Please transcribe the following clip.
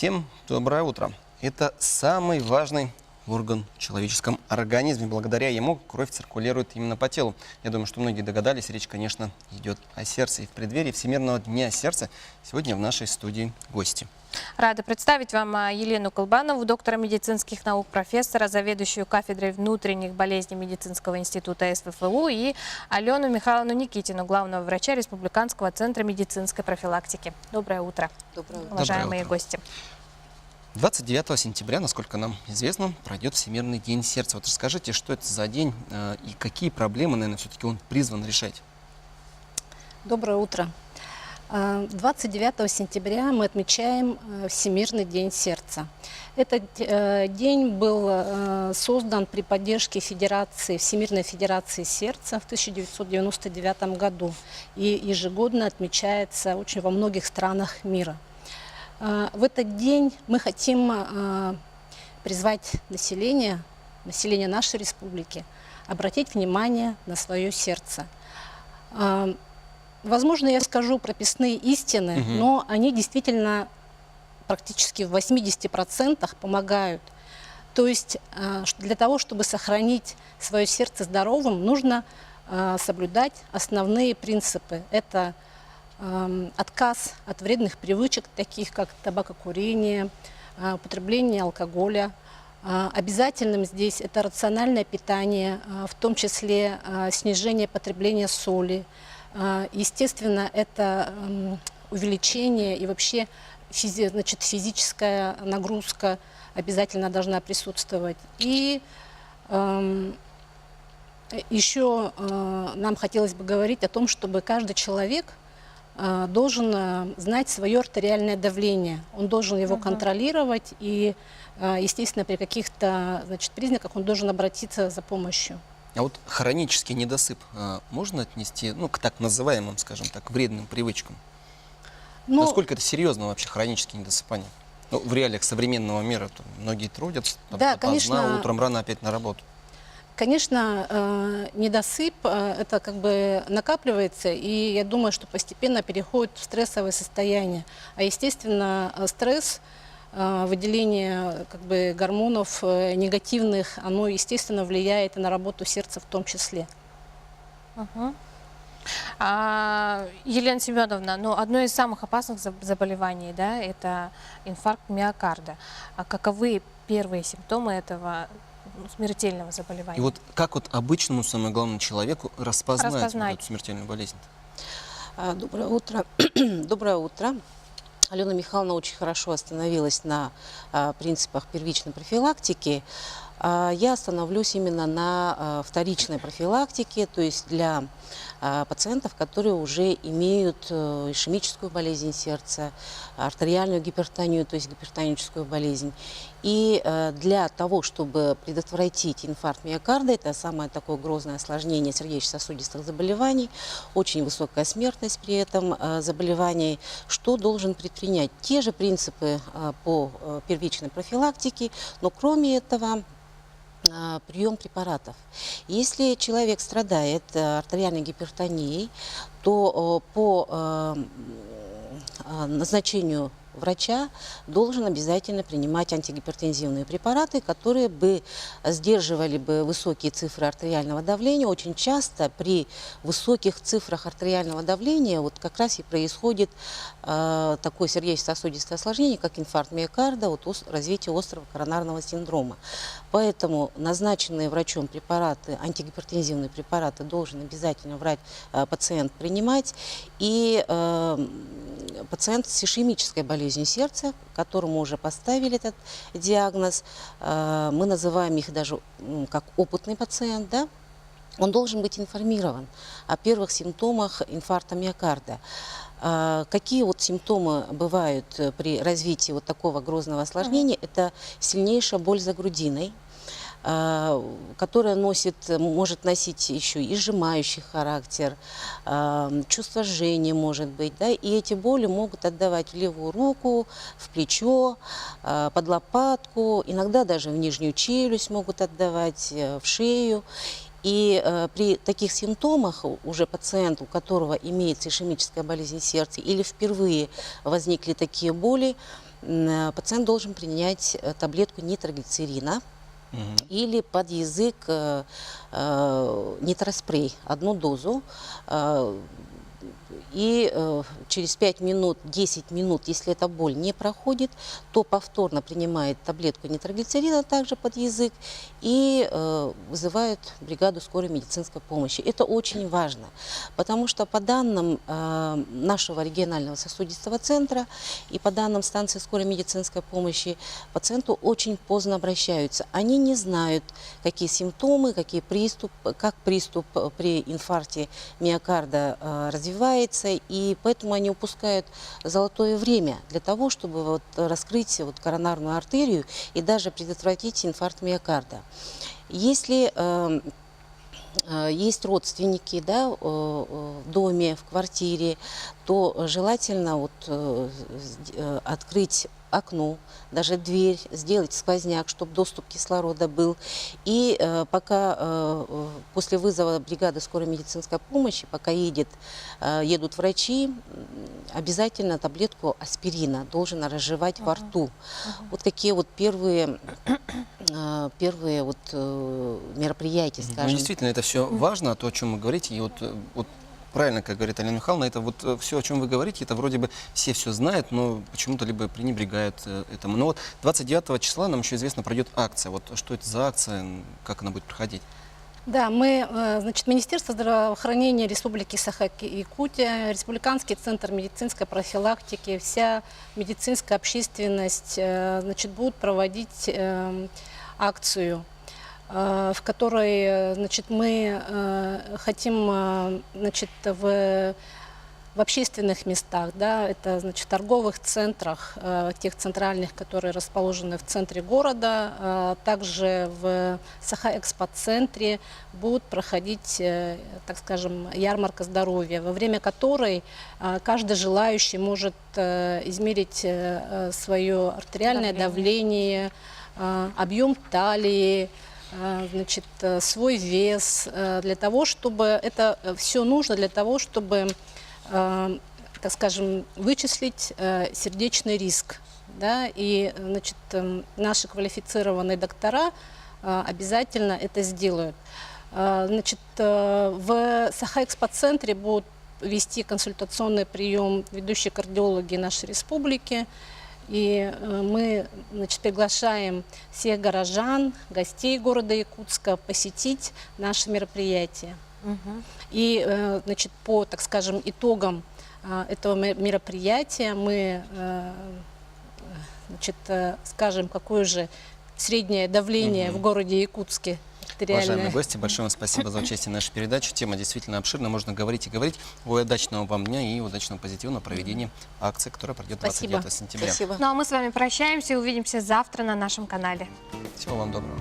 Всем доброе утро. Это самый важный орган в человеческом организме. Благодаря ему кровь циркулирует именно по телу. Я думаю, что многие догадались, речь, конечно, идет о сердце. И в преддверии Всемирного дня сердца сегодня в нашей студии гости. Рада представить вам Елену Колбанову, доктора медицинских наук, профессора, заведующую кафедрой внутренних болезней Медицинского института СВФУ, и Алену Михайловну Никитину, главного врача Республиканского центра медицинской профилактики. Доброе утро, Доброе утро. уважаемые гости. 29 сентября, насколько нам известно, пройдет Всемирный день сердца. Вот расскажите, что это за день и какие проблемы, наверное, все-таки он призван решать? Доброе утро. 29 сентября мы отмечаем Всемирный день сердца. Этот день был создан при поддержке Всемирной Федерации сердца в 1999 году и ежегодно отмечается очень во многих странах мира. В этот день мы хотим призвать население нашей республики обратить внимание на свое сердце. Возможно, я скажу прописные истины, но они действительно практически в 80% помогают. То есть для того, чтобы сохранить свое сердце здоровым, нужно соблюдать основные принципы. Это отказ от вредных привычек, таких как табакокурение, употребление алкоголя. Обязательным здесь это рациональное питание, в том числе снижение потребления соли. Естественно, это увеличение и вообще физическая нагрузка обязательно должна присутствовать. И еще нам хотелось бы говорить о том, чтобы каждый человек должен знать свое артериальное давление. Он должен его контролировать и, естественно, при каких-то признаках он должен обратиться за помощью. А вот хронический недосып можно отнести, к так называемым, скажем так, вредным привычкам? Насколько это серьезно вообще, хроническое недосыпание? В реалиях современного мира многие трудятся, да, конечно, утром рано опять на работу. Конечно, недосып это как бы накапливается, и я думаю, что постепенно переходит в стрессовое состояние. А естественно, стресс, выделение гормонов негативных, оно, естественно, влияет и на работу сердца в том числе. Елена Семеновна, одно из самых опасных заболеваний, да, это инфаркт миокарда. А каковы первые симптомы этого смертельного заболевания? И вот как обычному, самое главное, человеку распознать эту смертельную болезнь? Доброе утро. Доброе утро. Алена Михайловна очень хорошо остановилась на принципах первичной профилактики. Я остановлюсь именно на вторичной профилактике, то есть для пациентов, которые уже имеют ишемическую болезнь сердца, артериальную гипертонию, то есть гипертоническую болезнь. И для того, чтобы предотвратить инфаркт миокарда, это самое такое грозное осложнение сердечно-сосудистых заболеваний, очень высокая смертность при этом заболевании, что должен предпринять? Те же принципы по первичной профилактике, но кроме этого прием препаратов. Если человек страдает артериальной гипертонией, то по назначению врача должен обязательно принимать антигипертензивные препараты, которые бы сдерживали бы высокие цифры артериального давления. Очень часто при высоких цифрах артериального давления как раз и происходит такое сердечно-сосудистое осложнение, как инфаркт миокарда, развитие острого коронарного синдрома. Поэтому назначенные врачом препараты, антигипертензивные препараты должен обязательно пациент принимать. И пациент с ишемической болезнью сердца, которому уже поставили этот диагноз, мы называем их даже как опытный пациент, да? Он должен быть информирован о первых симптомах инфаркта миокарда. Какие симптомы бывают при развитии такого грозного осложнения? Это сильнейшая боль за грудиной, которая может носить еще и сжимающий характер, чувство жжения может быть, да, и эти боли могут отдавать в левую руку, в плечо, под лопатку, иногда даже в нижнюю челюсть могут отдавать, в шею. И при таких симптомах уже пациент, у которого имеется ишемическая болезнь сердца или впервые возникли такие боли, пациент должен принять таблетку нитроглицерина или под язык нитроспрей, одну дозу. И через 5 минут, 10 минут, если эта боль не проходит, то повторно принимает таблетку нитроглицерина также под язык и вызывает бригаду скорой медицинской помощи. Это очень важно, потому что по данным нашего регионального сосудистого центра и по данным станции скорой медицинской помощи, пациенту очень поздно обращаются. Они не знают, какие симптомы, как приступ при инфаркте миокарда развивается, и поэтому они упускают золотое время для того, чтобы вот раскрыть коронарную артерию и даже предотвратить инфаркт миокарда. Если есть родственники, да, в доме, в квартире, то желательно открыть окно, даже дверь, сделать сквозняк, чтобы доступ кислорода был. И пока после вызова бригады скорой медицинской помощи, пока едут врачи, обязательно таблетку аспирина должен разжевать во рту. Вот такие вот первые мероприятия, Ну, скажем. действительно, это все важно, то, о чем вы говорите. И вот правильно, как говорит Алена Михайловна, это вот все, о чем вы говорите, это вроде бы все знают, но почему-то либо пренебрегают этому. Но вот 29 числа нам еще известно пройдет акция. Вот что это за акция, как она будет проходить? Да, Министерство здравоохранения Республики Саха-Якутия, Республиканский центр медицинской профилактики, вся медицинская общественность, будут проводить акцию, в которой, мы хотим, в общественных местах, да, это, торговых центрах, тех центральных, которые расположены в центре города, также в Саха-Экспо-центре будут проходить, так скажем, ярмарка здоровья, во время которой каждый желающий может измерить свое артериальное давление, объем талии, свой вес, для того, чтобы это все нужно для того, чтобы, так скажем, вычислить сердечный риск, да, и, наши квалифицированные доктора обязательно это сделают. В Саха-Экспо-центре будут вести консультационный прием ведущие кардиологи нашей республики. И мы, приглашаем всех горожан, гостей города Якутска посетить наше мероприятие. И, по, так скажем, итогам этого мероприятия мы, скажем, какое же среднее давление в городе Якутске. Уважаемые гости, большое вам спасибо за участие в нашей передаче. Тема действительно обширна, можно говорить и говорить. Удачного вам дня и удачного позитивного проведения акции, которая пройдет 29 сентября. Спасибо. Ну а мы с вами прощаемся и увидимся завтра на нашем канале. Всего вам доброго.